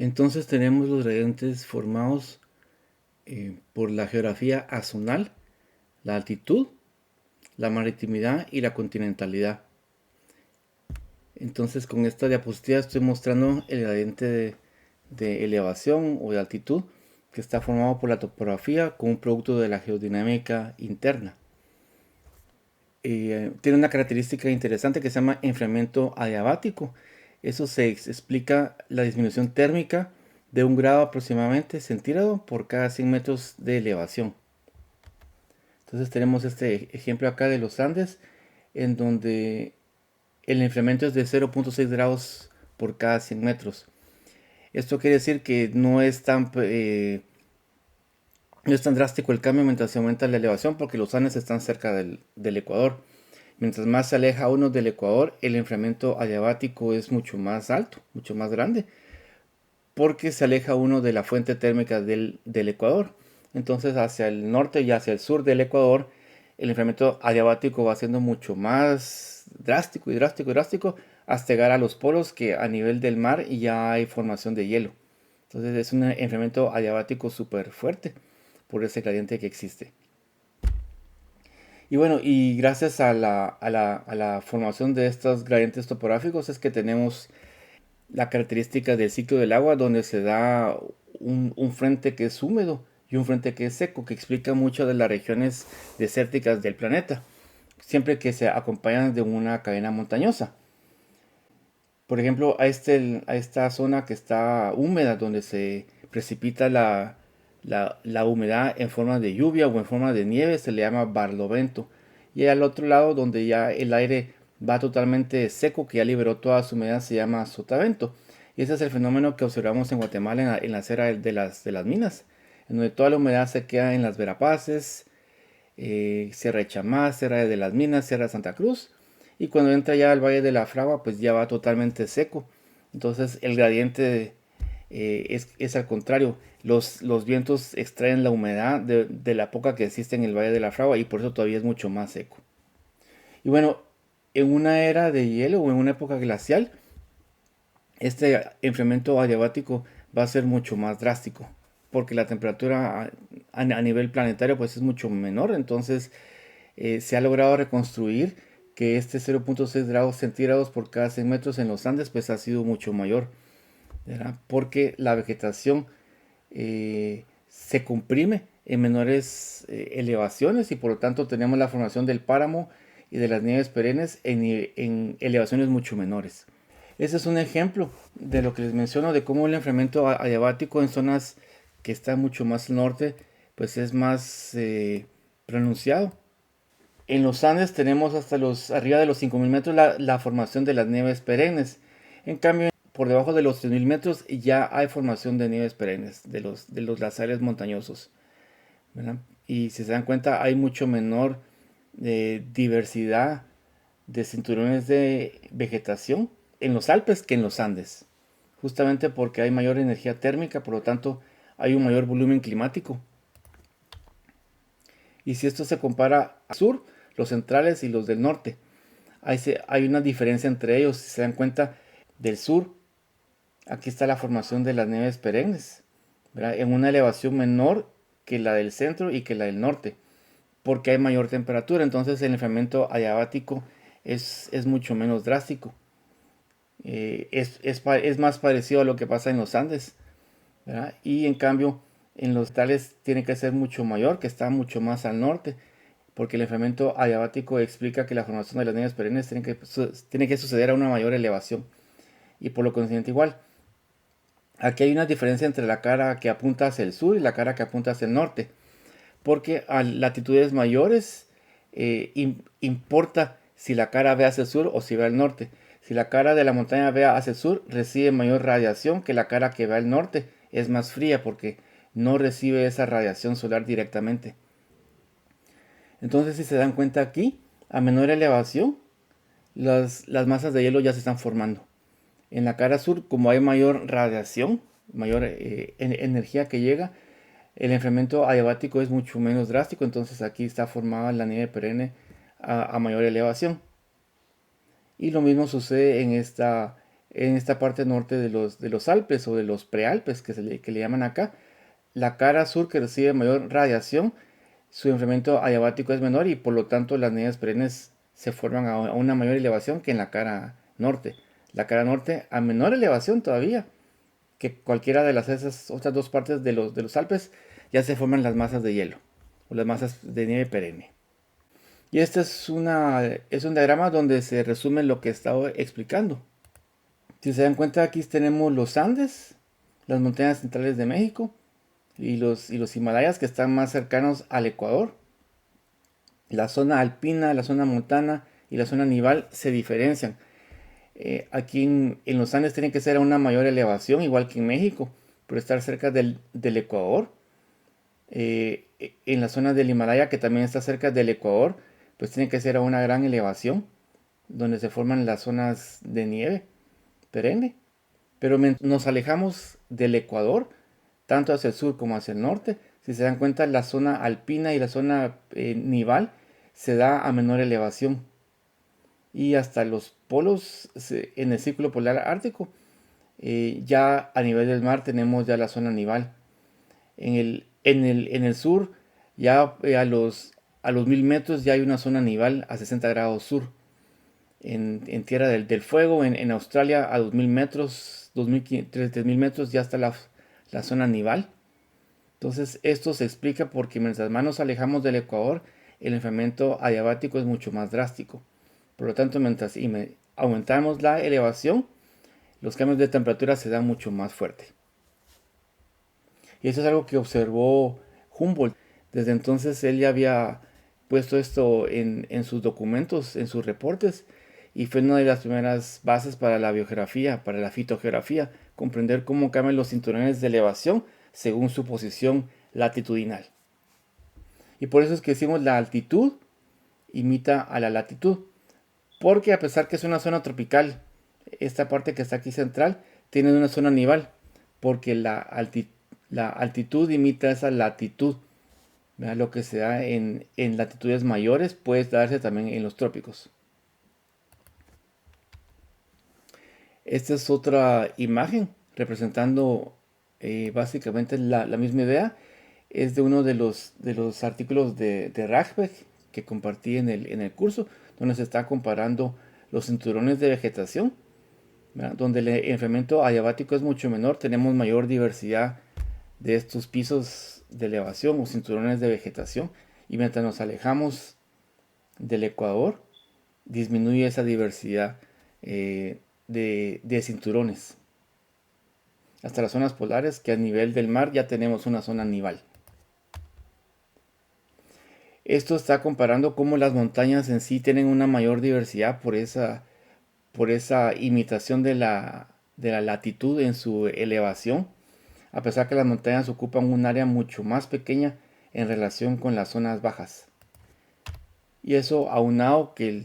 Entonces tenemos los gradientes formados por la geografía azonal, la altitud, la maritimidad y la continentalidad. Entonces con esta diapositiva estoy mostrando el gradiente de elevación o de altitud que está formado por la topografía con un producto de la geodinámica interna. Tiene una característica interesante que se llama enfriamiento adiabático. Eso se explica la disminución térmica de 1 grado aproximadamente centígrado por cada 100 metros de elevación. Entonces tenemos este ejemplo acá de los Andes, en donde el enfriamiento es de 0.6 grados por cada 100 metros. Esto quiere decir que no es tan drástico el cambio mientras se aumenta la elevación, porque los Andes están cerca del Ecuador. Mientras más se aleja uno del Ecuador, el enfriamiento adiabático es mucho más alto, mucho más grande, porque se aleja uno de la fuente térmica del Ecuador. Entonces hacia el norte y hacia el sur del Ecuador, el enfriamiento adiabático va siendo mucho más drástico y drástico y drástico hasta llegar a los polos, que a nivel del mar ya hay formación de hielo. Entonces es un enfriamiento adiabático súper fuerte por ese gradiente que existe. Y bueno, y gracias a la formación de estos gradientes topográficos es que tenemos la característica del ciclo del agua, donde se da un frente que es húmedo y un frente que es seco, que explica mucho de las regiones desérticas del planeta, siempre que se acompañan de una cadena montañosa. Por ejemplo, a esta zona que está húmeda, donde se precipita la humedad en forma de lluvia o en forma de nieve, se le llama barlovento. Y al otro lado, donde ya el aire va totalmente seco, que ya liberó toda su humedad, se llama sotavento. Y ese es el fenómeno que observamos en Guatemala en la cera de las minas, en donde toda la humedad se queda en las Verapaces, Sierra de Chamás, Sierra de las Minas, Sierra de Santa Cruz. Y cuando entra ya al Valle de la Fragua, pues ya va totalmente seco. Entonces el gradiente es al contrario. Los vientos extraen la humedad de la poca que existe en el Valle de la Fragua, y por eso todavía es mucho más seco. Y bueno, en una era de hielo o en una época glacial, este enfriamiento adiabático va a ser mucho más drástico, porque la temperatura a nivel planetario pues es mucho menor. Entonces se ha logrado reconstruir que este 0.6 grados centígrados por cada 100 metros en los Andes pues ha sido mucho mayor, ¿verdad? Porque la vegetación se comprime en menores elevaciones, y por lo tanto tenemos la formación del páramo y de las nieves perennes en elevaciones mucho menores. Ese es un ejemplo de lo que les menciono, de cómo el enfriamiento adiabático en zonas que están mucho más al norte pues es más pronunciado. En los Andes tenemos hasta arriba de los 5.000 metros la formación de las nieves perennes. En cambio, por debajo de los 3.000 metros ya hay formación de nieves perennes, de los glaciares montañosos, ¿verdad? Y si se dan cuenta, hay mucho menor diversidad de cinturones de vegetación en los Alpes que en los Andes, justamente porque hay mayor energía térmica, por lo tanto hay un mayor volumen climático. Y si esto se compara al sur, los centrales y los del norte, hay una diferencia entre ellos. Si se dan cuenta, del sur, aquí está la formación de las nieves perennes, ¿verdad? En una elevación menor que la del centro y que la del norte, porque hay mayor temperatura. Entonces el enfriamiento adiabático es mucho menos drástico. Es más parecido a lo que pasa en los Andes, ¿verdad? Y en cambio, en los tales tiene que ser mucho mayor, que está mucho más al norte, porque el enfriamiento adiabático explica que la formación de las nieves perennes tiene que suceder a una mayor elevación, y por lo consiguiente igual. Aquí hay una diferencia entre la cara que apunta hacia el sur y la cara que apunta hacia el norte, porque a latitudes mayores importa si la cara ve hacia el sur o si ve al norte. Si la cara de la montaña ve hacia el sur, recibe mayor radiación que la cara que ve al norte. Es más fría porque no recibe esa radiación solar directamente. Entonces, si se dan cuenta aquí, a menor elevación, las masas de hielo ya se están formando. En la cara sur, como hay mayor radiación, mayor energía que llega, el enfriamiento adiabático es mucho menos drástico. Entonces aquí está formada la nieve perenne a mayor elevación. Y lo mismo sucede en esta parte norte de los Alpes o de los prealpes que le llaman acá. La cara sur, que recibe mayor radiación, su enfriamiento adiabático es menor y por lo tanto las nieves perennes se forman a una mayor elevación que en la cara norte. La cara norte a menor elevación todavía que cualquiera de esas otras dos partes de los Alpes, ya se forman las masas de hielo o las masas de nieve perenne. Y este es un diagrama donde se resume lo que he estado explicando. Si se dan cuenta, aquí tenemos los Andes, las montañas centrales de México y los Himalayas que están más cercanos al Ecuador. La zona alpina, la zona montana y la zona nival se diferencian. Aquí en los Andes tienen que ser a una mayor elevación, igual que en México, por estar cerca del Ecuador. En la zona del Himalaya, que también está cerca del Ecuador, pues tiene que ser a una gran elevación, donde se forman las zonas de nieve perenne. Pero nos alejamos del Ecuador, tanto hacia el sur como hacia el norte. Si se dan cuenta, la zona alpina y la zona nival se da a menor elevación. Y hasta los polos en el círculo polar ártico, ya a nivel del mar tenemos ya la zona nival. En el sur, ya a los 1000 metros ya hay una zona nival a 60 grados sur. En Tierra del Fuego, en Australia, a 2000 metros, 3000 metros ya está la zona nival. Entonces, esto se explica porque mientras más nos alejamos del Ecuador, el enfriamiento adiabático es mucho más drástico. Por lo tanto, mientras aumentamos la elevación, los cambios de temperatura se dan mucho más fuerte. Y eso es algo que observó Humboldt. Desde entonces él ya había puesto esto en sus documentos, en sus reportes, y fue una de las primeras bases para la biogeografía, para la fitogeografía, comprender cómo cambian los cinturones de elevación según su posición latitudinal. Y por eso es que decimos la altitud imita a la latitud, porque a pesar que es una zona tropical, esta parte que está aquí central tiene una zona nival, porque la altitud imita esa latitud. ¿Verdad? Lo que se da en latitudes mayores puede darse también en los trópicos. Esta es otra imagen representando básicamente la misma idea. Es de uno de los artículos de Rajbeck que compartí en el curso, donde se está comparando los cinturones de vegetación, ¿verdad? Donde el enfriamiento adiabático es mucho menor, tenemos mayor diversidad de estos pisos de elevación o cinturones de vegetación, y mientras nos alejamos del Ecuador disminuye esa diversidad de cinturones hasta las zonas polares, que a nivel del mar ya tenemos una zona nival. Esto está comparando cómo las montañas en sí tienen una mayor diversidad por esa imitación de la latitud en su elevación, a pesar que las montañas ocupan un área mucho más pequeña en relación con las zonas bajas. Y eso aunado que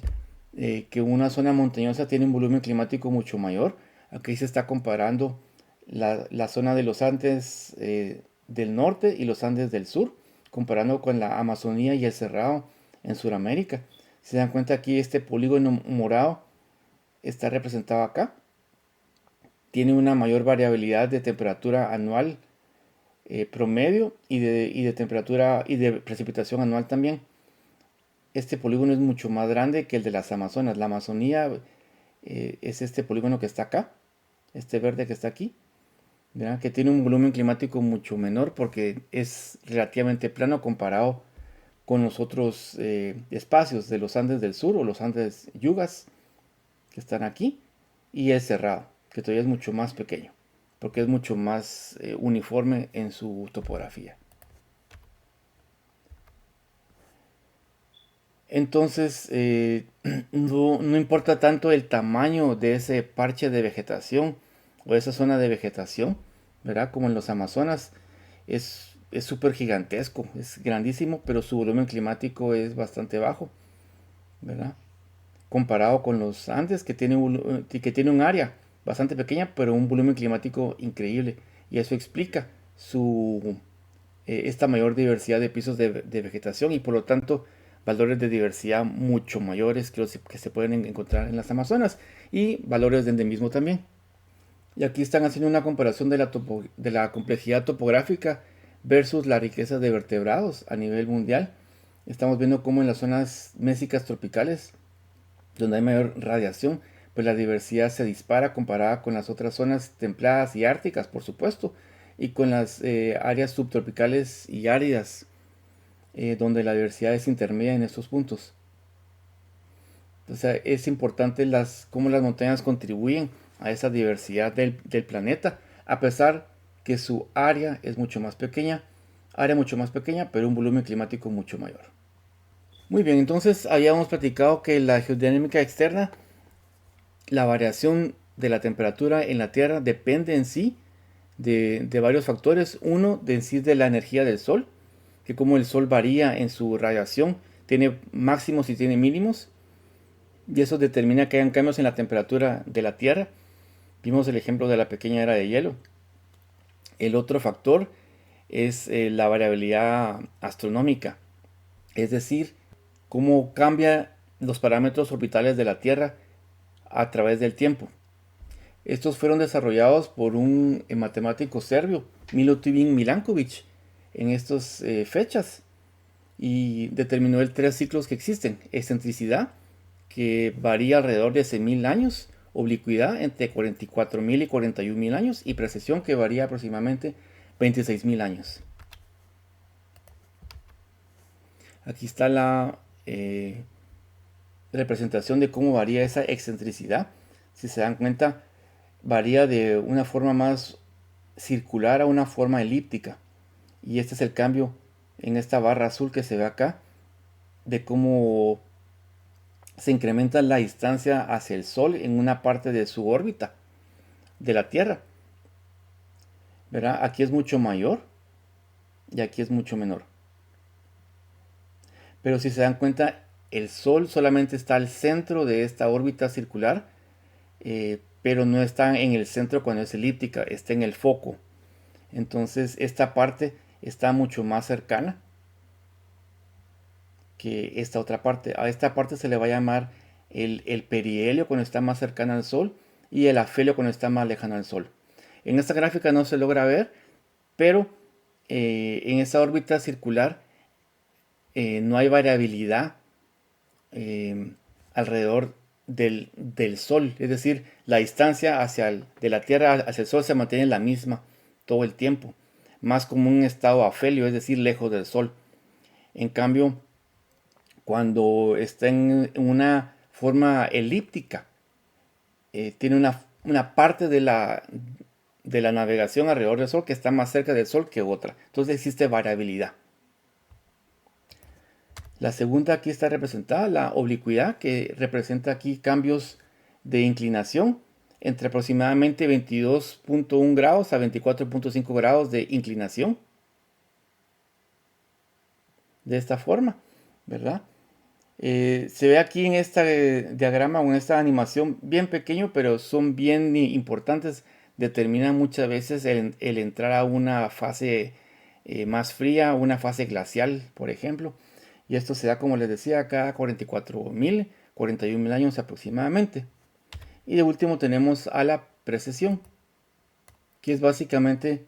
una zona montañosa tiene un volumen climático mucho mayor. Aquí se está comparando la zona de los Andes del norte y los Andes del sur, comparando con la Amazonía y el Cerrado en Sudamérica. Se dan cuenta aquí este polígono morado está representado acá. Tiene una mayor variabilidad de temperatura anual promedio y de temperatura y de precipitación anual también. Este polígono es mucho más grande que el de las Amazonas. La Amazonía es este polígono que está acá, este verde que está aquí, ¿verdad? Que tiene un volumen climático mucho menor porque es relativamente plano comparado con los otros espacios de los Andes del sur o los Andes Yugas que están aquí, y el Cerrado, que todavía es mucho más pequeño porque es mucho más uniforme en su topografía. Entonces, no importa tanto el tamaño de ese parche de vegetación o esa zona de vegetación, ¿verdad? Como en los Amazonas, es súper gigantesco, es grandísimo, pero su volumen climático es bastante bajo, ¿verdad? Comparado con los Andes, que tiene un área bastante pequeña, pero un volumen climático increíble. Y eso explica esta mayor diversidad de pisos de vegetación y por lo tanto valores de diversidad mucho mayores que los que se pueden encontrar en las Amazonas y valores de endemismo también. Y aquí están haciendo una comparación de de la complejidad topográfica versus la riqueza de vertebrados a nivel mundial. Estamos viendo cómo en las zonas mésicas tropicales, donde hay mayor radiación, pues la diversidad se dispara comparada con las otras zonas templadas y árticas, por supuesto, y con las áreas subtropicales y áridas, donde la diversidad es intermedia en estos puntos. O sea, es importante cómo las montañas contribuyen a esa diversidad del planeta, a pesar que su área mucho más pequeña, pero un volumen climático mucho mayor. Muy bien, entonces habíamos platicado que la geodinámica externa, la variación de la temperatura en la Tierra depende en sí de varios factores. Uno, de en sí de la energía del Sol, que como el Sol varía en su radiación, tiene máximos y tiene mínimos, y eso determina que hayan cambios en la temperatura de la Tierra. Vimos el ejemplo de la pequeña era de hielo. El otro factor es la variabilidad astronómica, es decir, cómo cambia los parámetros orbitales de la Tierra a través del tiempo. Estos fueron desarrollados por un matemático serbio, Milutin Milankovic, en estas fechas, y determinó el tres ciclos que existen: excentricidad, que varía alrededor de 100.000 años, oblicuidad entre 44.000 y 41.000 años, y precesión, que varía aproximadamente 26.000 años. Aquí está la representación de cómo varía esa excentricidad. Si se dan cuenta, varía de una forma más circular a una forma elíptica. Y este es el cambio en esta barra azul que se ve acá, de cómo se incrementa la distancia hacia el Sol en una parte de su órbita de la Tierra. ¿Verdad? Aquí es mucho mayor y aquí es mucho menor. Pero si se dan cuenta, el Sol solamente está al centro de esta órbita circular, pero no está en el centro cuando es elíptica, está en el foco. Entonces esta parte está mucho más cercana que esta otra parte. A esta parte se le va a llamar el perihelio cuando está más cercana al Sol, y el afelio cuando está más lejano al Sol. En esta gráfica no se logra ver, pero en esa órbita circular no hay variabilidad alrededor del Sol. Es decir, la distancia de la Tierra hacia el Sol se mantiene la misma todo el tiempo, más como un estado afelio, es decir, lejos del Sol. En cambio, cuando está en una forma elíptica, tiene una parte de la navegación alrededor del Sol que está más cerca del Sol que otra. Entonces existe variabilidad. La segunda aquí está representada, la oblicuidad, que representa aquí cambios de inclinación entre aproximadamente 22.1 grados a 24.5 grados de inclinación. De esta forma, ¿verdad? Se ve aquí en este diagrama o en esta animación bien pequeño, pero son bien importantes. Determinan muchas veces el entrar a una fase más fría, una fase glacial, por ejemplo. Y esto se da, como les decía, cada 44.000, 41.000 años aproximadamente. Y de último tenemos a la precesión, que es básicamente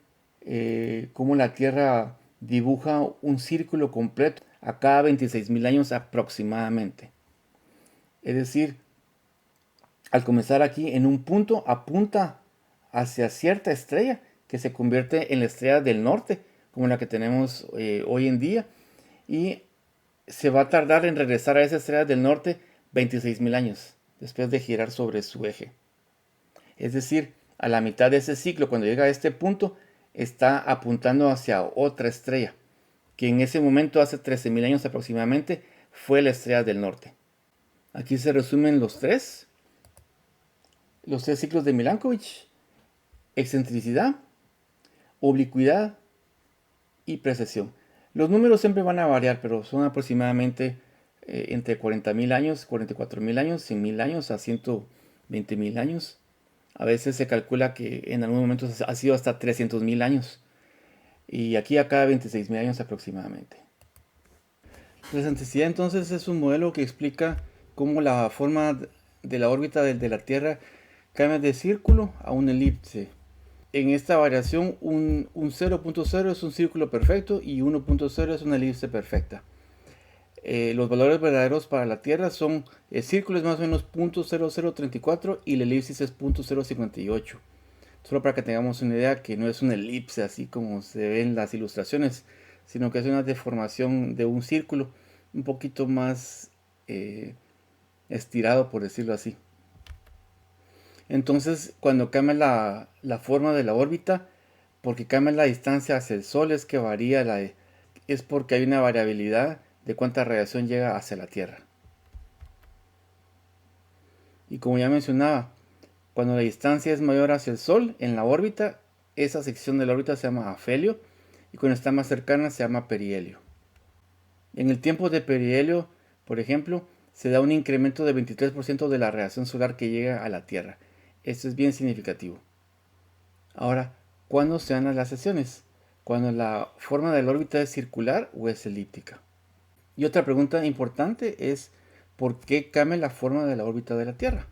cómo la Tierra dibuja un círculo completo a cada 26.000 años aproximadamente. Es decir, al comenzar aquí en un punto, apunta hacia cierta estrella que se convierte en la estrella del norte, como la que tenemos hoy en día, y se va a tardar en regresar a esa estrella del norte 26.000 años después de girar sobre su eje. Es decir, a la mitad de ese ciclo, cuando llega a este punto, está apuntando hacia otra estrella, que en ese momento, hace 13.000 años aproximadamente, fue la estrella del norte. Aquí se resumen los tres ciclos de Milankovitch: excentricidad, oblicuidad y precesión. Los números siempre van a variar, pero son aproximadamente entre 40.000 años, 44.000 años, 100.000 años a 120.000 años. A veces se calcula que en algún momento ha sido hasta 300.000 años. Y aquí a cada 26.000 años aproximadamente. La excentricidad entonces es un modelo que explica cómo la forma de la órbita de la Tierra cambia de círculo a una elipse. En esta variación un 0.0 es un círculo perfecto y 1.0 es una elipse perfecta. Los valores verdaderos para la Tierra son, el círculo es más o menos 0.0034 y la elipsis es 0.058. Solo para que tengamos una idea que no es una elipse así como se ve en las ilustraciones, sino que es una deformación de un círculo un poquito más estirado, por decirlo así. Entonces, cuando cambia la forma de la órbita, porque cambia la distancia hacia el Sol, es que varía es porque hay una variabilidad de cuánta radiación llega hacia la Tierra. Y como ya mencionaba, cuando la distancia es mayor hacia el Sol en la órbita, esa sección de la órbita se llama afelio, y cuando está más cercana se llama perihelio. En el tiempo de perihelio, por ejemplo, se da un incremento de 23% de la radiación solar que llega a la Tierra. Esto es bien significativo. Ahora, ¿cuándo se dan las glaciaciones? Cuando la forma de la órbita es circular o es elíptica. Y otra pregunta importante es, ¿por qué cambia la forma de la órbita de la Tierra?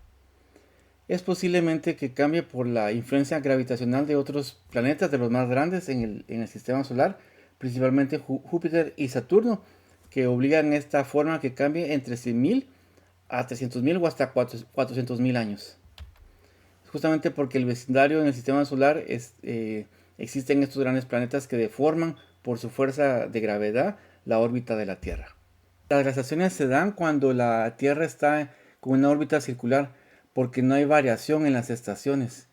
Es posiblemente que cambie por la influencia gravitacional de otros planetas de los más grandes en el sistema solar, principalmente Júpiter y Saturno, que obligan esta forma que cambie entre 100.000 a 300.000 o hasta 400.000 años. Justamente porque el vecindario en el sistema solar existen estos grandes planetas que deforman por su fuerza de gravedad la órbita de la Tierra. Las glaciaciones se dan cuando la Tierra está con una órbita circular porque no hay variación en las estaciones.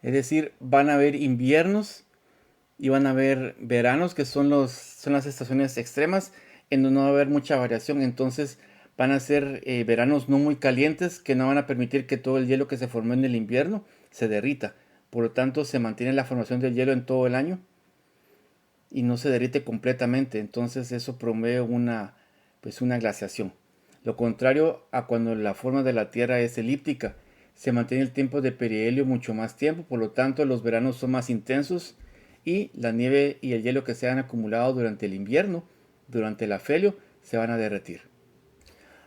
Es decir, van a haber inviernos y van a haber veranos que son las estaciones extremas en donde no va a haber mucha variación. Entonces van a ser veranos no muy calientes que no van a permitir que todo el hielo que se formó en el invierno se derrita. Por lo tanto, se mantiene la formación del hielo en todo el año y no se derrite completamente. Entonces eso promueve una glaciación. Lo contrario a cuando la forma de la Tierra es elíptica, se mantiene el tiempo de perihelio mucho más tiempo, por lo tanto los veranos son más intensos y la nieve y el hielo que se han acumulado durante el invierno, durante el afelio, se van a derretir.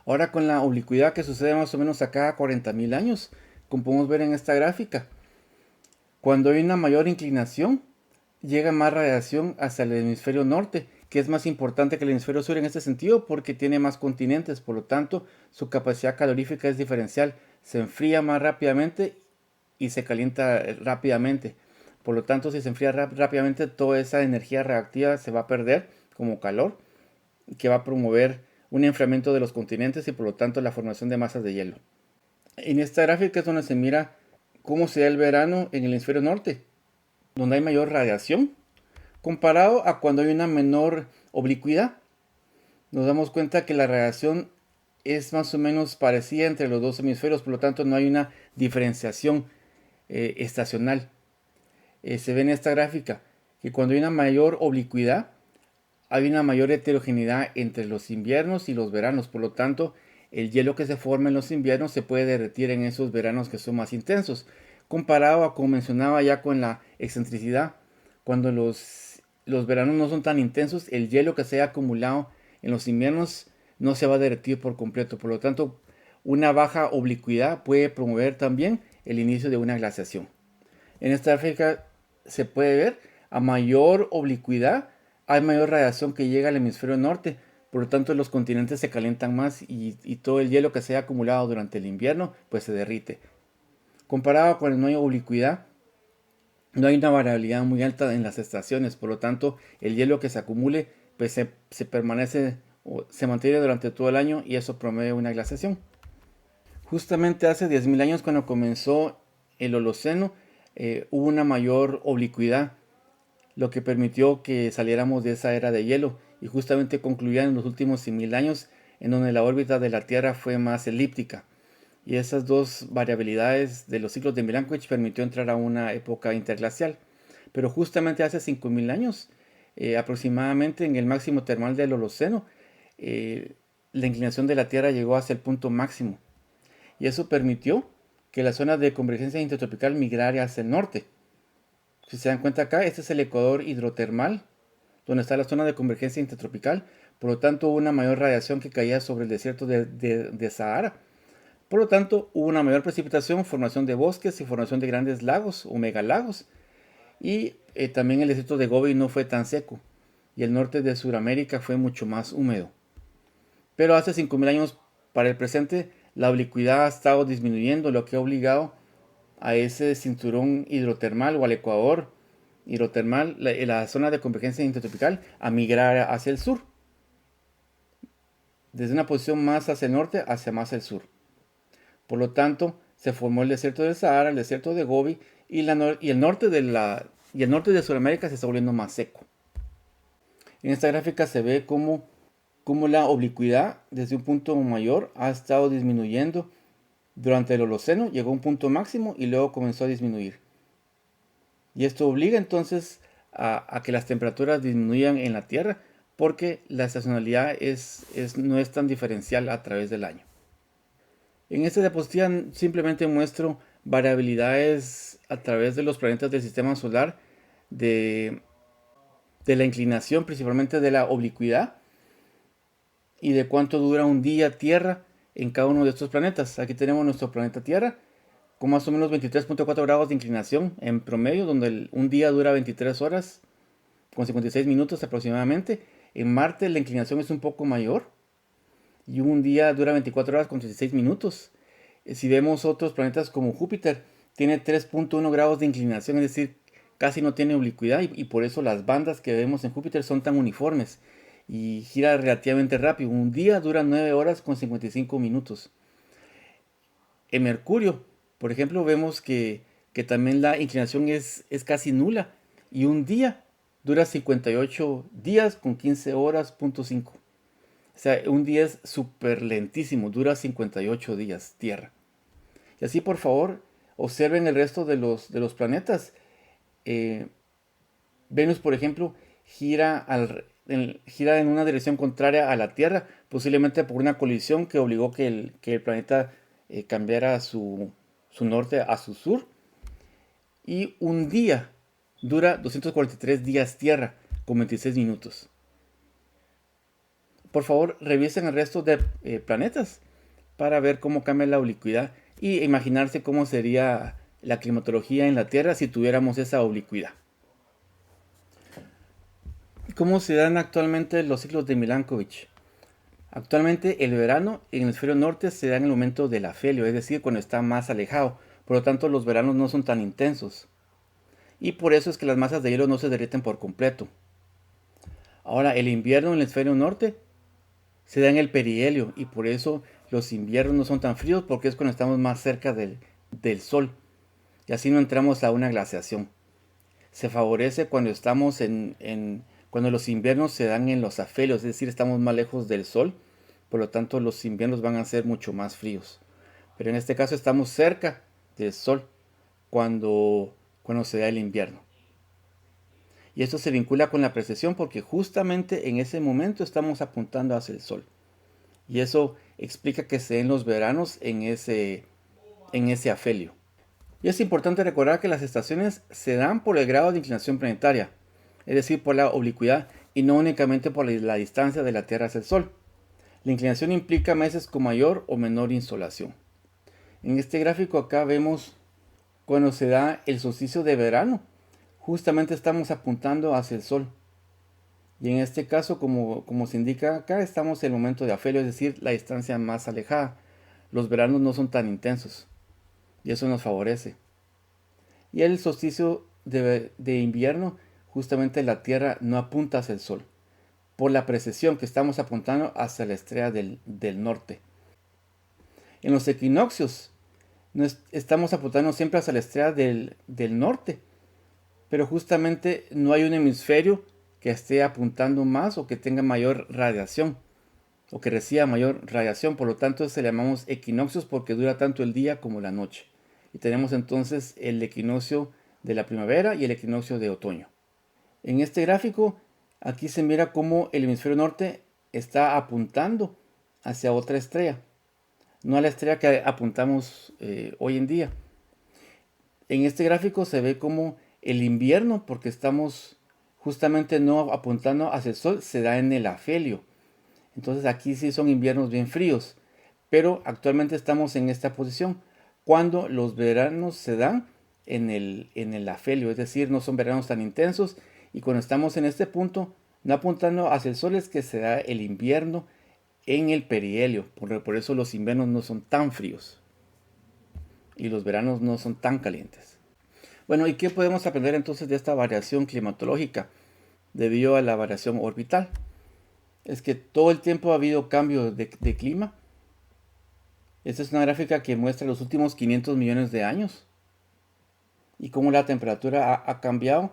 Ahora con la oblicuidad que sucede más o menos a cada 40.000 años, como podemos ver en esta gráfica, cuando hay una mayor inclinación, llega más radiación hacia el hemisferio norte, que es más importante que el hemisferio sur en este sentido porque tiene más continentes, por lo tanto su capacidad calorífica es diferencial, se enfría más rápidamente y se calienta rápidamente. Por lo tanto, si se enfría rápidamente, toda esa energía reactiva se va a perder como calor, que va a promover un enfriamiento de los continentes y por lo tanto la formación de masas de hielo. En esta gráfica es donde se mira cómo se da el verano en el hemisferio norte, donde hay mayor radiación, comparado a cuando hay una menor oblicuidad. Nos damos cuenta que la radiación es más o menos parecida entre los dos hemisferios, por lo tanto no hay una diferenciación estacional. Se ve en esta gráfica que cuando hay una mayor oblicuidad, hay una mayor heterogeneidad entre los inviernos y los veranos, por lo tanto el hielo que se forma en los inviernos se puede derretir en esos veranos que son más intensos, comparado a como mencionaba ya con la excentricidad, cuando los veranos no son tan intensos, el hielo que se haya acumulado en los inviernos no se va a derretir por completo, por lo tanto una baja oblicuidad puede promover también el inicio de una glaciación. En esta gráfica se puede ver a mayor oblicuidad hay mayor radiación que llega al hemisferio norte, por lo tanto los continentes se calientan más y todo el hielo que se haya acumulado durante el invierno pues se derrite. Comparado con el no hay oblicuidad, no hay una variabilidad muy alta en las estaciones, por lo tanto el hielo que se acumule pues se permanece o se mantiene durante todo el año y eso promueve una glaciación. Justamente hace 10.000 años cuando comenzó el Holoceno hubo una mayor oblicuidad, lo que permitió que saliéramos de esa era de hielo y justamente concluían en los últimos 100.000 años en donde la órbita de la Tierra fue más elíptica. Y esas dos variabilidades de los ciclos de Milankovitch permitió entrar a una época interglacial. Pero justamente hace 5.000 años, aproximadamente en el máximo termal del Holoceno, la inclinación de la Tierra llegó hacia el punto máximo. Y eso permitió que la zona de convergencia intertropical migrara hacia el norte. Si se dan cuenta acá, este es el ecuador hidrotermal, donde está la zona de convergencia intertropical. Por lo tanto, hubo una mayor radiación que caía sobre el desierto de Sahara. Por lo tanto, hubo una mayor precipitación, formación de bosques y formación de grandes lagos o megalagos. Y también el desierto de Gobi no fue tan seco. Y el norte de Sudamérica fue mucho más húmedo. Pero hace 5.000 años para el presente, la oblicuidad ha estado disminuyendo, lo que ha obligado a ese cinturón hidrotermal o al ecuador hidrotermal, la zona de convergencia intertropical, a migrar hacia el sur. Desde una posición más hacia el norte hacia más el sur. Por lo tanto, se formó el desierto del Sahara, el desierto de Gobi y el norte de Sudamérica se está volviendo más seco. En esta gráfica se ve cómo la oblicuidad desde un punto mayor ha estado disminuyendo durante el Holoceno, llegó a un punto máximo y luego comenzó a disminuir. Y esto obliga entonces a que las temperaturas disminuyan en la Tierra porque la estacionalidad no es tan diferencial a través del año. En esta diapositiva simplemente muestro variabilidades a través de los planetas del sistema solar de la inclinación, principalmente de la oblicuidad y de cuánto dura un día Tierra en cada uno de estos planetas. Aquí tenemos nuestro planeta Tierra con más o menos 23.4 grados de inclinación en promedio, donde un día dura 23 horas con 56 minutos aproximadamente. En Marte la inclinación es un poco mayor y un día dura 24 horas con 36 minutos. Si vemos otros planetas como Júpiter, tiene 3.1 grados de inclinación, es decir, casi no tiene oblicuidad y por eso las bandas que vemos en Júpiter son tan uniformes y gira relativamente rápido. Un día dura 9 horas con 55 minutos. En Mercurio, por ejemplo, vemos que también la inclinación es casi nula y un día dura 58 días con 15 horas, punto 5. O sea, un día es súper lentísimo, dura 58 días Tierra. Y así, por favor, observen el resto de los planetas. Venus, por ejemplo, gira en una dirección contraria a la Tierra, posiblemente por una colisión que obligó que el planeta cambiara su norte a su sur. Y un día dura 243 días Tierra con 26 minutos. Por favor, revisen el resto de planetas para ver cómo cambia la oblicuidad y imaginarse cómo sería la climatología en la Tierra si tuviéramos esa oblicuidad. ¿Cómo se dan actualmente los ciclos de Milankovitch? Actualmente el verano en el hemisferio norte se da en el momento del afelio, es decir, cuando está más alejado. Por lo tanto, los veranos no son tan intensos. Y por eso es que las masas de hielo no se derriten por completo. Ahora, el invierno en el hemisferio norte se da en el perihelio y por eso los inviernos no son tan fríos porque es cuando estamos más cerca del sol. Y así no entramos a una glaciación. Se favorece cuando estamos cuando los inviernos se dan en los afelios, es decir, estamos más lejos del sol, por lo tanto los inviernos van a ser mucho más fríos. Pero en este caso estamos cerca del sol cuando se da el invierno. Y esto se vincula con la precesión porque justamente en ese momento estamos apuntando hacia el sol. Y eso explica que se den los veranos en ese afelio. Y es importante recordar que las estaciones se dan por el grado de inclinación planetaria, es decir, por la oblicuidad y no únicamente por la distancia de la Tierra hacia el Sol. La inclinación implica meses con mayor o menor insolación. En este gráfico acá vemos cuando se da el solsticio de verano. Justamente estamos apuntando hacia el Sol. Y en este caso, como se indica acá, estamos en el momento de afelio, es decir, la distancia más alejada. Los veranos no son tan intensos. Y eso nos favorece. Y el solsticio de invierno, justamente la Tierra no apunta hacia el Sol, por la precesión que estamos apuntando hacia la estrella del norte. En los equinoccios, estamos apuntando siempre hacia la estrella del norte, pero justamente no hay un hemisferio que esté apuntando más o que tenga mayor radiación, o que reciba mayor radiación, por lo tanto se le llamamos equinoccios porque dura tanto el día como la noche. Y tenemos entonces el equinoccio de la primavera y el equinoccio de otoño. En este gráfico, aquí se mira cómo el hemisferio norte está apuntando hacia otra estrella, no a la estrella que apuntamos hoy en día. En este gráfico se ve como el invierno, porque estamos justamente no apuntando hacia el sol, se da en el afelio. Entonces aquí sí son inviernos bien fríos, Pero actualmente estamos en esta posición cuando los veranos se dan en el afelio, es decir, no son veranos tan intensos, y cuando estamos en este punto, no apuntando hacia el sol, es que se da el invierno en el perihelio. Por eso los inviernos no son tan fríos y los veranos no son tan calientes. Bueno, ¿y qué podemos aprender entonces de esta variación climatológica debido a la variación orbital? Es que todo el tiempo ha habido cambios de clima. Esta es una gráfica que muestra los últimos 500 millones de años y cómo la temperatura ha cambiado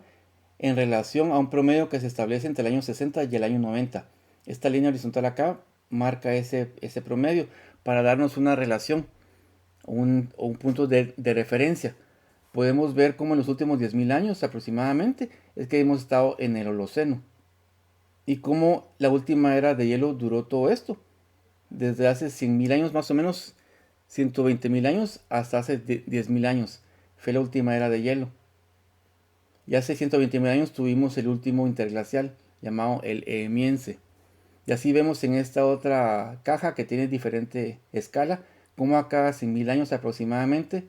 en relación a un promedio que se establece entre el año 60 y el año 90. Esta línea horizontal acá marca ese promedio para darnos una relación o un punto de referencia. Podemos ver cómo en los últimos 10.000 años aproximadamente es que hemos estado en el Holoceno y cómo la última era de hielo duró todo esto. Desde hace 100.000 años más o menos, 120.000 años hasta hace 10.000 años. Fue la última era de hielo. Y hace 120.000 años tuvimos el último interglacial llamado el Eemiense. Y así vemos en esta otra caja que tiene diferente escala, como a cada 100.000 años aproximadamente,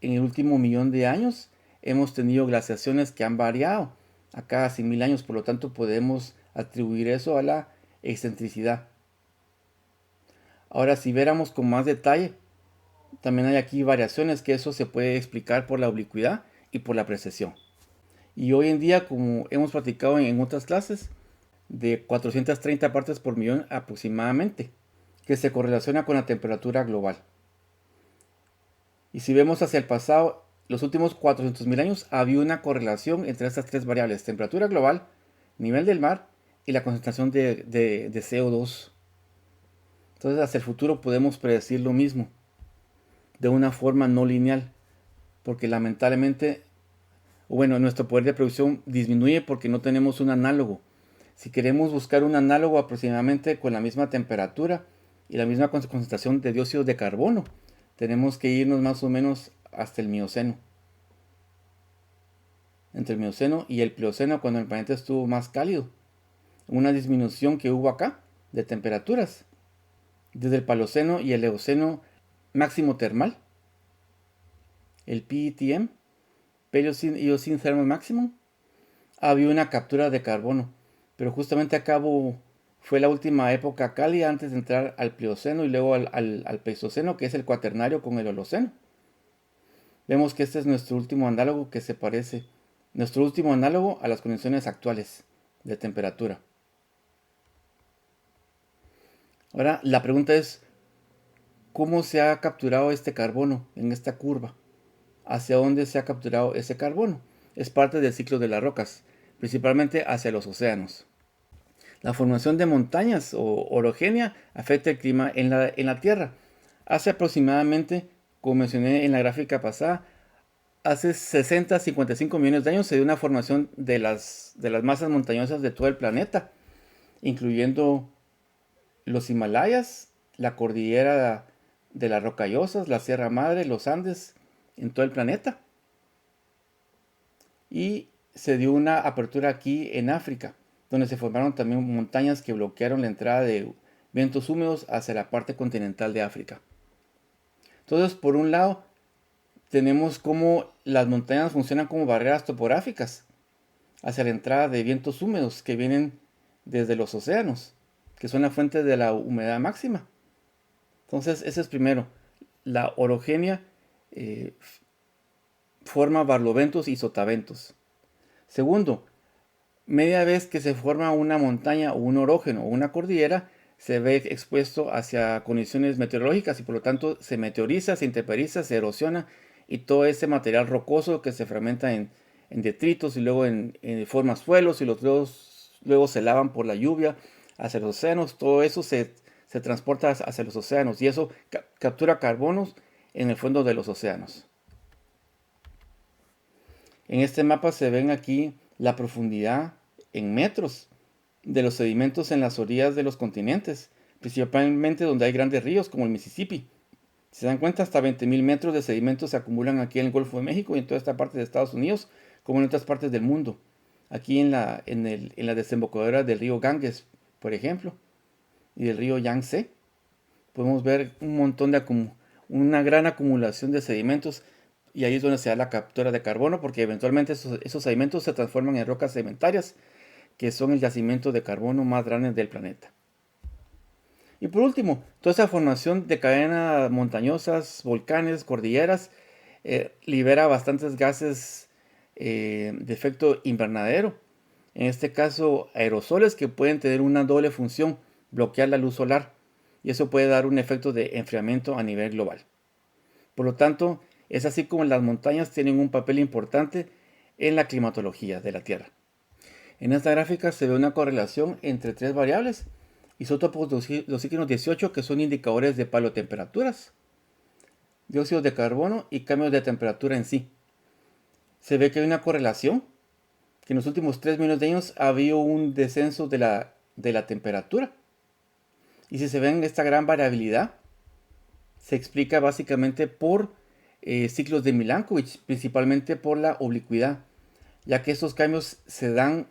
en el último millón de años, hemos tenido glaciaciones que han variado a cada 100.000 años. Por lo tanto, podemos atribuir eso a la excentricidad. Ahora, si viéramos con más detalle, también hay aquí variaciones que eso se puede explicar por la oblicuidad y por la precesión. Y hoy en día, como hemos platicado en otras clases, de 430 partes por millón aproximadamente, que se correlaciona con la temperatura global. Y si vemos hacia el pasado, los últimos 400.000 años, había una correlación entre estas tres variables: temperatura global, nivel del mar y la concentración de CO2. Entonces, hacia el futuro podemos predecir lo mismo, de una forma no lineal, porque lamentablemente, bueno, nuestro poder de producción disminuye porque no tenemos un análogo. Si queremos buscar un análogo aproximadamente con la misma temperatura y la misma concentración de dióxido de carbono, tenemos que irnos más o menos hasta el Mioceno. Entre el Mioceno y el Plioceno, cuando el planeta estuvo más cálido. Una disminución que hubo acá de temperaturas. Desde el Paloceno y el Eoceno máximo termal, el PETM, Paleocene Thermal Maximum, había una captura de carbono. Pero justamente acá fue la última época cálida antes de entrar al Plioceno y luego al Pleistoceno, que es el cuaternario con el Holoceno. Vemos que este es nuestro último análogo que se parece, nuestro último análogo a las condiciones actuales de temperatura. Ahora, la pregunta es, ¿cómo se ha capturado este carbono en esta curva? ¿Hacia dónde se ha capturado ese carbono? Es parte del ciclo de las rocas, principalmente hacia los océanos. La formación de montañas o orogenia afecta el clima en la Tierra. Hace aproximadamente, como mencioné en la gráfica pasada, hace 60 a 55 millones de años se dio una formación de las masas montañosas de todo el planeta, incluyendo los Himalayas, la cordillera de las Rocallosas, la Sierra Madre, los Andes, en todo el planeta. Y se dio una apertura aquí en África, donde se formaron también montañas que bloquearon la entrada de vientos húmedos hacia la parte continental de África. Entonces, por un lado, tenemos cómo las montañas funcionan como barreras topográficas hacia la entrada de vientos húmedos que vienen desde los océanos, que son la fuente de la humedad máxima. Entonces, ese es primero. La orogenia forma barloventos y sotaventos. Segundo, media vez que se forma una montaña o un orógeno o una cordillera, se ve expuesto hacia condiciones meteorológicas y por lo tanto se meteoriza, se intemperiza, se erosiona y todo ese material rocoso que se fragmenta en detritos y luego forma suelos y los luego se lavan por la lluvia hacia los océanos. Todo eso se transporta hacia los océanos y eso captura carbonos en el fondo de los océanos. En este mapa se ven aquí la profundidad en metros de los sedimentos en las orillas de los continentes, principalmente donde hay grandes ríos como el Mississippi. Si se dan cuenta, hasta 20.000 metros de sedimentos se acumulan aquí en el Golfo de México y en toda esta parte de Estados Unidos, como en otras partes del mundo. Aquí en la desembocadura del río Ganges, por ejemplo, y del río Yangtze. podemos ver un montón de una gran acumulación de sedimentos, y ahí es donde se da la captura de carbono, porque eventualmente esos sedimentos se transforman en rocas sedimentarias, que son el yacimiento de carbono más grande del planeta. Y por último, toda esa formación de cadenas montañosas, volcanes, cordilleras, libera bastantes gases de efecto invernadero. En este caso, aerosoles que pueden tener una doble función, bloquear la luz solar, y eso puede dar un efecto de enfriamiento a nivel global. Por lo tanto, es así como las montañas tienen un papel importante en la climatología de la Tierra. En esta gráfica se ve una correlación entre tres variables: isótopos dosígenos 18, que son indicadores de paleotemperaturas, dióxido de carbono y cambios de temperatura en sí. Se ve que hay una correlación, que en los últimos 3 millones de años ha habido un descenso de la temperatura. Y si se ven esta gran variabilidad, se explica básicamente por ciclos de Milankovitch, principalmente por la oblicuidad, ya que estos cambios se dan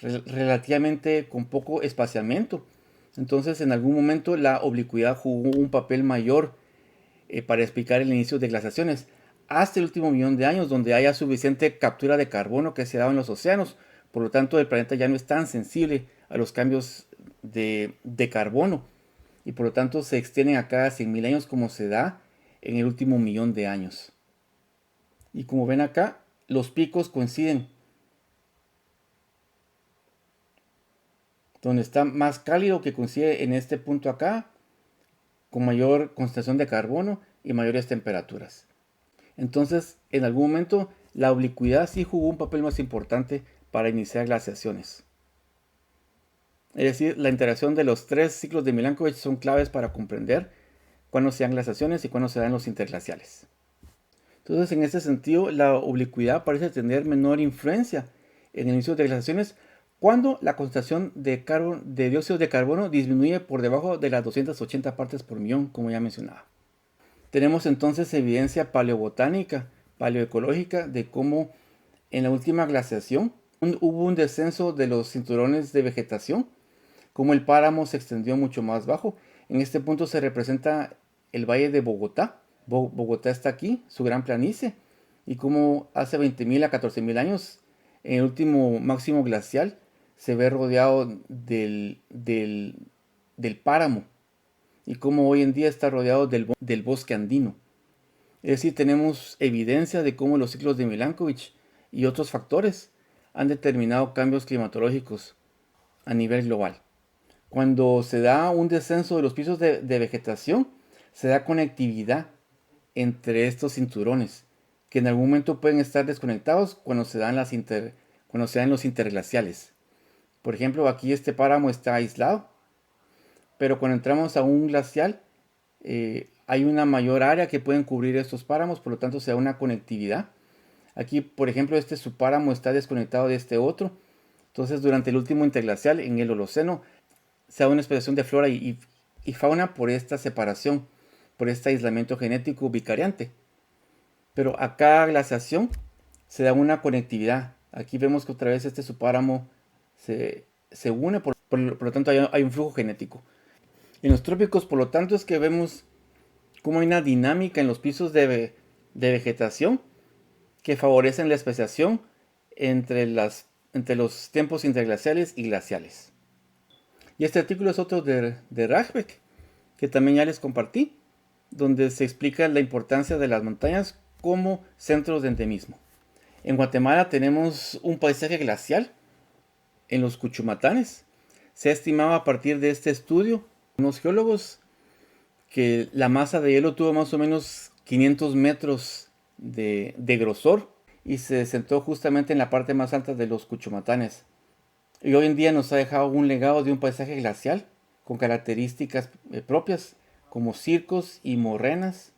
relativamente con poco espaciamiento. Entonces, en algún momento la oblicuidad jugó un papel mayor para explicar el inicio de glaciaciones, hasta el último millón de años, donde haya suficiente captura de carbono que se ha dado en los océanos. Por lo tanto, el planeta ya no es tan sensible a los cambios de carbono, y por lo tanto se extienden a cada 100.000 años, como se da en el último millón de años. Y como ven acá, los picos coinciden. Donde está más cálido, que coincide en este punto acá, con mayor concentración de carbono y mayores temperaturas. Entonces, en algún momento, la oblicuidad sí jugó un papel más importante para iniciar glaciaciones. Es decir, la interacción de los tres ciclos de Milankovitch son claves para comprender cuándo se dan glaciaciones y cuándo se dan los interglaciales. Entonces, en este sentido, la oblicuidad parece tener menor influencia en el inicio de glaciaciones cuando la concentración de dióxido de carbono disminuye por debajo de las 280 partes por millón, como ya mencionaba. Tenemos entonces evidencia paleobotánica, paleoecológica, de cómo en la última glaciación hubo un descenso de los cinturones de vegetación, como el páramo se extendió mucho más bajo. En este punto se representa el valle de Bogotá. Bogotá está aquí, su gran planicie, y como hace 20.000 a 14.000 años, en el último máximo glacial, se ve rodeado del páramo, y como hoy en día está rodeado del bosque andino. Es decir, tenemos evidencia de cómo los ciclos de Milankovitch y otros factores han determinado cambios climatológicos a nivel global. Cuando se da un descenso de los pisos de vegetación, se da conectividad entre estos cinturones, que en algún momento pueden estar desconectados cuando se dan los interglaciales. Por ejemplo, aquí este páramo está aislado, pero cuando entramos a un glacial, hay una mayor área que pueden cubrir estos páramos, por lo tanto se da una conectividad. Aquí, por ejemplo, este subpáramo está desconectado de este otro. Entonces, durante el último interglacial, en el Holoceno, se da una especiación de flora y fauna por esta separación, por este aislamiento genético vicariante. Pero a cada glaciación se da una conectividad. Aquí vemos que otra vez este subpáramo se une, por lo tanto hay un flujo genético. En los trópicos, por lo tanto, es que vemos cómo hay una dinámica en los pisos de vegetación que favorecen la especiación entre los tiempos interglaciales y glaciales. Y este artículo es otro de Rajbeck, que también ya les compartí, donde se explica la importancia de las montañas como centros de endemismo. En Guatemala tenemos un paisaje glacial en los Cuchumatanes. Se ha estimado a partir de este estudio, unos geólogos, que la masa de hielo tuvo más o menos 500 metros de grosor y se sentó justamente en la parte más alta de los Cuchumatanes. Y hoy en día nos ha dejado un legado de un paisaje glacial con características propias como circos y morrenas.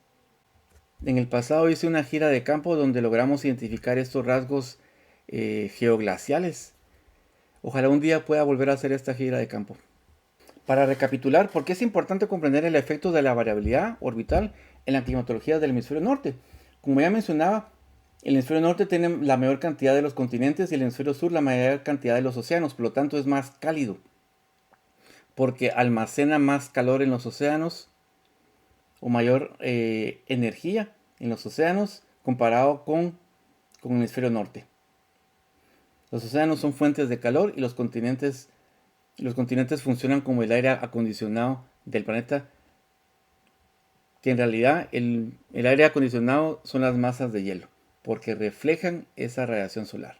En el pasado hice una gira de campo donde logramos identificar estos rasgos geoglaciales. Ojalá un día pueda volver a hacer esta gira de campo. Para recapitular, ¿por qué es importante comprender el efecto de la variabilidad orbital en la climatología del hemisferio norte? Como ya mencionaba, el hemisferio norte tiene la mayor cantidad de los continentes y el hemisferio sur la mayor cantidad de los océanos, por lo tanto es más cálido, porque almacena más calor en los océanos o mayor energía en los océanos comparado con el hemisferio norte. Los océanos son fuentes de calor y los continentes funcionan como el aire acondicionado del planeta, que en realidad el aire acondicionado son las masas de hielo, porque reflejan esa radiación solar.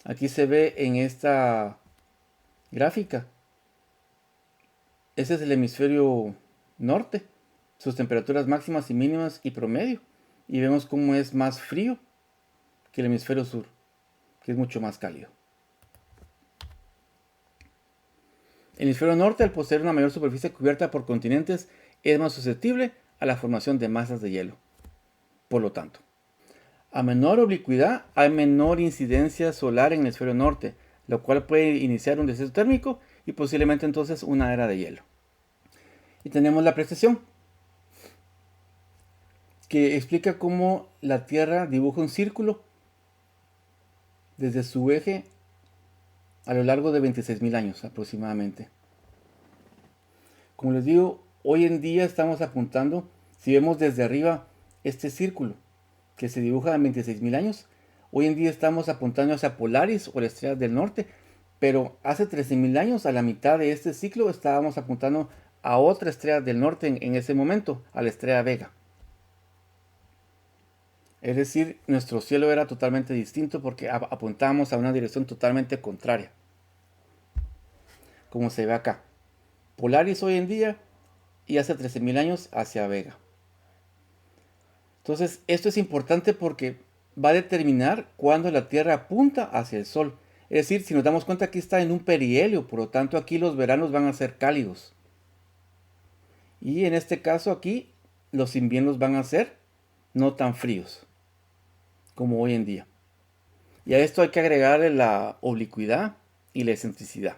Aquí se ve en esta gráfica. Ese es el hemisferio norte, sus temperaturas máximas y mínimas y promedio. Y vemos cómo es más frío que el hemisferio sur, que es mucho más cálido. El hemisferio norte, al poseer una mayor superficie cubierta por continentes, es más susceptible a la formación de masas de hielo. Por lo tanto, a menor oblicuidad hay menor incidencia solar en el hemisferio norte, lo cual puede iniciar un deceso térmico y posiblemente entonces una era de hielo. Y tenemos la precesión, que explica cómo la Tierra dibuja un círculo desde su eje a lo largo de 26.000 años aproximadamente. Como les digo, hoy en día estamos apuntando, si vemos desde arriba este círculo que se dibuja en 26.000 años, hoy en día estamos apuntando hacia Polaris o la estrella del norte, pero hace 13.000 años, a la mitad de este ciclo, estábamos apuntando a otra estrella del norte en ese momento, a la estrella Vega. Es decir, nuestro cielo era totalmente distinto porque apuntábamos a una dirección totalmente contraria. Como se ve acá. Polaris hoy en día y hace 13.000 años hacia Vega. Entonces, esto es importante porque va a determinar cuándo la Tierra apunta hacia el Sol. Es decir, si nos damos cuenta, aquí está en un perihelio, por lo tanto aquí los veranos van a ser cálidos. Y en este caso aquí, los inviernos van a ser no tan fríos como hoy en día. Y a esto hay que agregarle la oblicuidad y la excentricidad.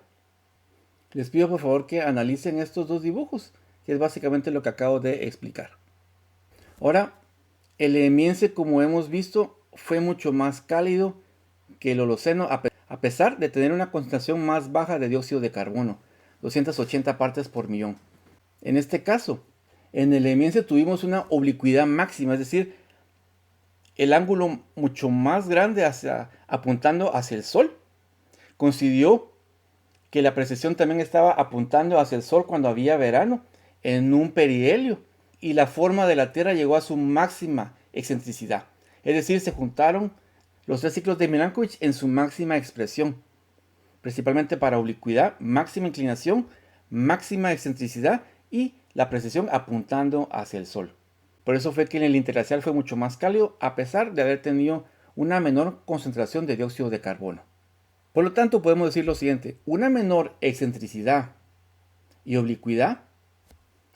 Les pido por favor que analicen estos dos dibujos, que es básicamente lo que acabo de explicar. Ahora, el Lehemiense, como hemos visto, fue mucho más cálido que el Holoceno, a pesar de tener una concentración más baja de dióxido de carbono, 280 partes por millón. En este caso, en el Lehemiense tuvimos una oblicuidad máxima, es decir, el ángulo mucho más grande apuntando hacia el Sol. Coincidió que la precesión también estaba apuntando hacia el Sol cuando había verano, en un perihelio, y la forma de la Tierra llegó a su máxima excentricidad. Es decir, se juntaron los tres ciclos de Milankovitch en su máxima expresión, principalmente para oblicuidad, máxima inclinación, máxima excentricidad y la precesión apuntando hacia el Sol. Por eso fue que en el interglacial fue mucho más cálido, a pesar de haber tenido una menor concentración de dióxido de carbono. Por lo tanto, podemos decir lo siguiente: una menor excentricidad y oblicuidad,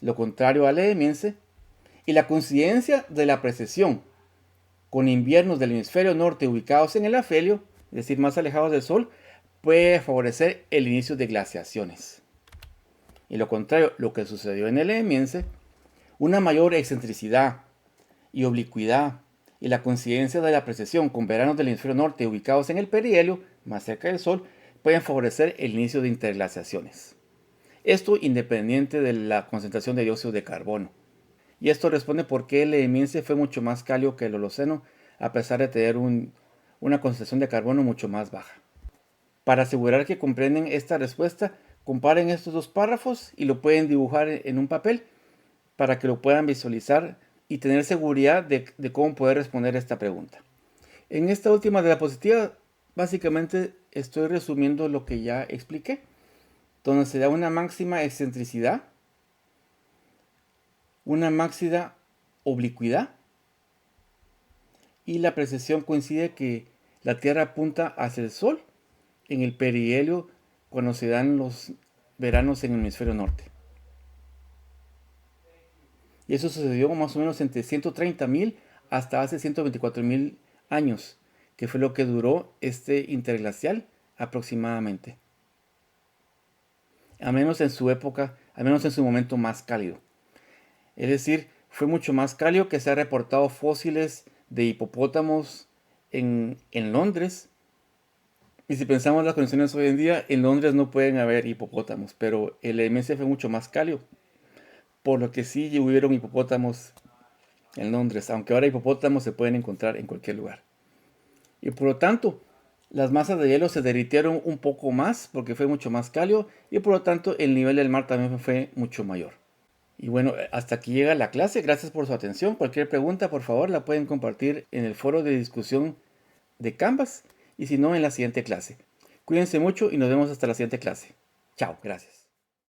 lo contrario al Lehemiense, y la coincidencia de la precesión con inviernos del hemisferio norte ubicados en el afelio, es decir, más alejados del Sol, puede favorecer el inicio de glaciaciones. Y lo contrario, lo que sucedió en el Lehemiense, una mayor excentricidad y oblicuidad y la coincidencia de la precesión con veranos del hemisferio norte ubicados en el perihelio, más cerca del Sol, pueden favorecer el inicio de interglaciaciones. Esto independiente de la concentración de dióxido de carbono. Y esto responde por qué el Lehemiense fue mucho más cálido que el Holoceno, a pesar de tener una concentración de carbono mucho más baja. Para asegurar que comprenden esta respuesta, comparen estos dos párrafos y lo pueden dibujar en un papel para que lo puedan visualizar y tener seguridad de cómo poder responder esta pregunta. En esta última diapositiva, básicamente estoy resumiendo lo que ya expliqué, donde se da una máxima excentricidad, una máxima oblicuidad, y la precesión coincide que la Tierra apunta hacia el Sol en el perihelio cuando se dan los veranos en el hemisferio norte. Y eso sucedió más o menos entre 130.000 hasta hace 124.000 años, que fue lo que duró este interglacial aproximadamente. Al menos en su época, al menos en su momento más cálido. Es decir, fue mucho más cálido que se ha reportado fósiles de hipopótamos en Londres. Y si pensamos en las condiciones hoy en día, en Londres no pueden haber hipopótamos, pero el MS fue mucho más cálido. por lo que sí hubieron hipopótamos en Londres, aunque ahora hipopótamos se pueden encontrar en cualquier lugar. Y por lo tanto, las masas de hielo se derritieron un poco más porque fue mucho más cálido y por lo tanto el nivel del mar también fue mucho mayor. Y bueno, hasta aquí llega la clase. Gracias por su atención. Cualquier pregunta, por favor, la pueden compartir en el foro de discusión de Canvas y si no, en la siguiente clase. Cuídense mucho y nos vemos hasta la siguiente clase. Chao, gracias.